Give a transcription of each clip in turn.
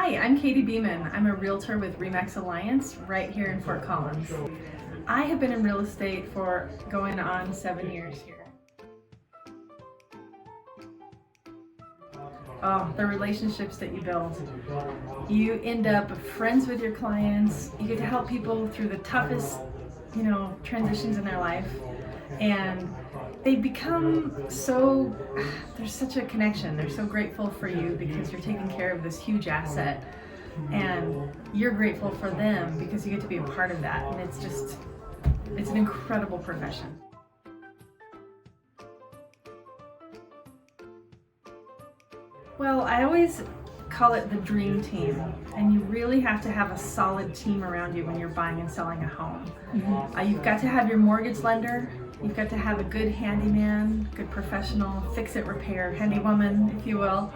Hi, I'm Katie Beamon. I'm a realtor with RE/MAX Alliance right here in Fort Collins. I have been in real estate for going on 7 years here. Oh, the relationships that you build. You end up friends with your clients. You get to help people through the toughest, transitions in their life. And they become so, there's such a connection. They're so grateful for you because you're taking care of this huge asset. And you're grateful for them because you get to be a part of that. And it's an incredible profession. Well, I always call it the dream team, and you really have to have a solid team around you when you're buying and selling a home. You've got to have your mortgage lender, you've got to have a good handyman, good professional, fix-it repair, handywoman, if you will.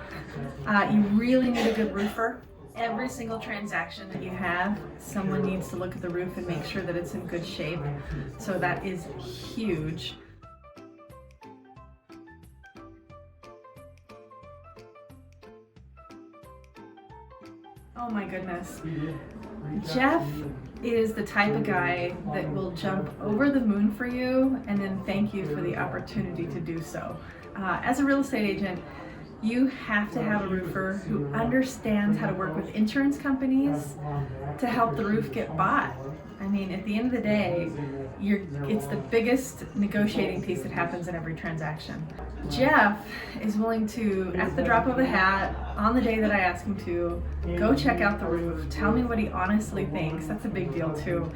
You really need a good roofer. Every single transaction that you have, someone needs to look at the roof and make sure that it's in good shape. So that is huge. Oh my goodness. Jeff is the type of guy that will jump over the moon for you and then thank you for the opportunity to do so. As a real estate agent, you have to have a roofer who understands how to work with insurance companies to help the roof get bought. I mean, at the end of the day, it's the biggest negotiating piece that happens in every transaction. Jeff is willing to, at the drop of a hat, on the day that I ask him to, go check out the roof, tell me what he honestly thinks. That's a big deal too.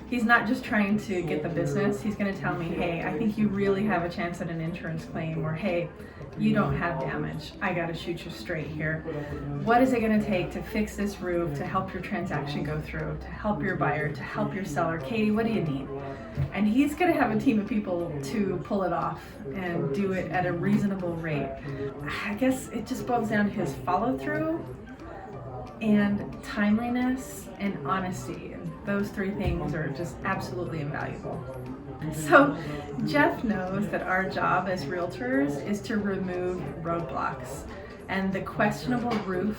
He's not just trying to get the business, he's going to tell me, hey, I think you really have a chance at an insurance claim, or hey, you don't have damage. I got to shoot you straight here. What is it going to take to fix this roof, to help your transaction go through, to help your buyer, to help your seller? Katie, what do you need? And he's going to have a team of people to pull it off and do it at a reasonable rate. I guess it just boils down to his follow through and timeliness and honesty. And those three things are just absolutely invaluable. So Jeff knows that our job as realtors is to remove roadblocks. And the questionable roof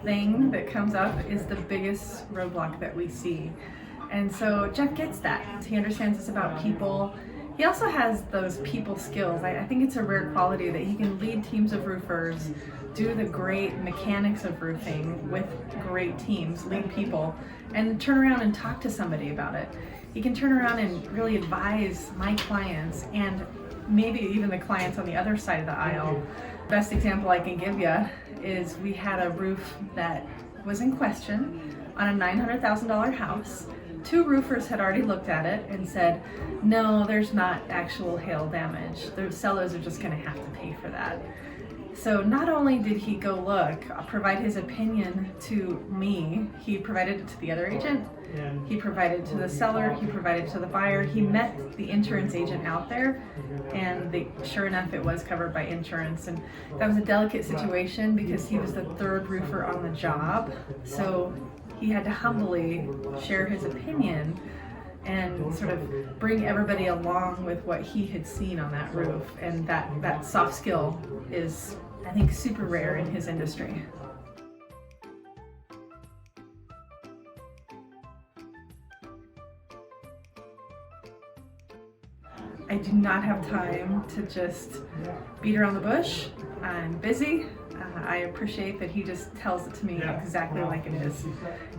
thing that comes up is the biggest roadblock that we see. And so Jeff gets that. He understands it's about people. He also has those people skills. I think it's a rare quality that he can lead teams of roofers, do the great mechanics of roofing with great teams, lead people, and turn around and talk to somebody about it. He can turn around and really advise my clients and maybe even the clients on the other side of the aisle. Best example I can give you is we had a roof that was in question on a $900,000 house. 2 roofers had already looked at it and said, no, there's not actual hail damage. The sellers are just going to have to pay for that. So not only did he go look, provide his opinion to me, he provided it to the other agent, he provided it to the seller, he provided it to the buyer. He met the insurance agent out there, and sure enough, it was covered by insurance. And that was a delicate situation because he was the 3rd roofer on the job. So he had to humbly share his opinion and sort of bring everybody along with what he had seen on that roof. And that soft skill is, I think, super rare in his industry. I do not have time to just beat around the bush. I'm busy. I appreciate that he just tells it to me exactly like it is.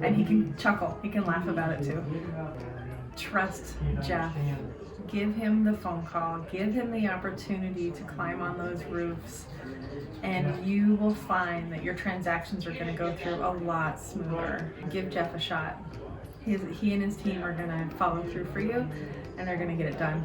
And he can chuckle, he can laugh about it too. Trust Jeff. Give him the phone call, give him the opportunity to climb on those roofs, and you will find that your transactions are going to go through a lot smoother. Give Jeff a shot. He and his team are going to follow through for you, and they're going to get it done.